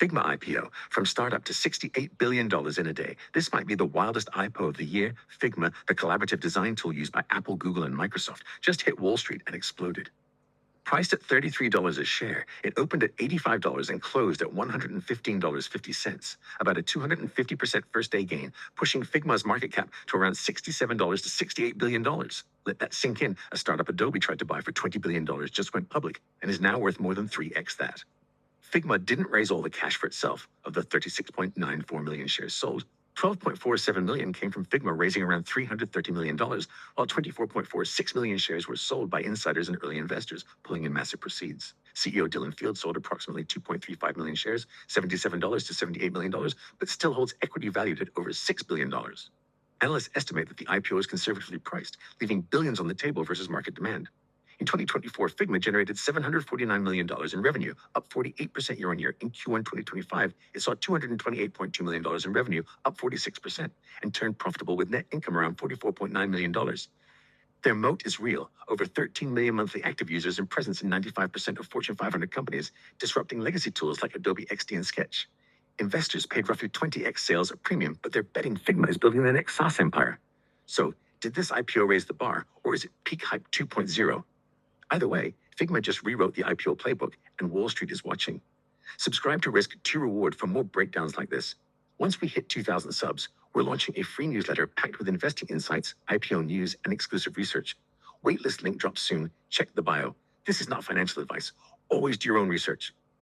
Figma IPO, from startup to $68 billion in a day. This might be the wildest IPO of the year. Figma, the collaborative design tool used by Apple, Google, and Microsoft, just hit Wall Street and exploded. Priced at $33 a share, it opened at $85 and closed at $115.50, about a 250% first-day gain, pushing Figma's market cap to around $67 to $68 billion. Let that sink in. A startup Adobe tried to buy for $20 billion just went public and is now worth more than 3x that. Figma didn't raise all the cash for itself. Of the 36.94 million shares sold, 12.47 million came from Figma raising around $330 million, while 24.46 million shares were sold by insiders and early investors, pulling in massive proceeds. CEO Dylan Field sold approximately 2.35 million shares, $77 to $78 million, but still holds equity valued at over $6 billion. Analysts estimate that the IPO is conservatively priced, leaving billions on the table versus market demand. In 2024, Figma generated $749 million in revenue, up 48% year on year. In Q1 2025, it saw $228.2 million in revenue, up 46%, and turned profitable with net income around $44.9 million. Their moat is real, over 13 million monthly active users and presence in 95% of Fortune 500 companies, disrupting legacy tools like Adobe XD and Sketch. Investors paid roughly 20x sales at premium, but they're betting Figma is building the next SaaS empire. So, did this IPO raise the bar, or is it peak hype 2.0? Either way, Figma just rewrote the IPO playbook, and Wall Street is watching. Subscribe to Risk to Reward for more breakdowns like this. Once we hit 2,000 subs, we're launching a free newsletter packed with investing insights, IPO news, and exclusive research. Waitlist link drops soon. Check the bio. This is not financial advice. Always do your own research.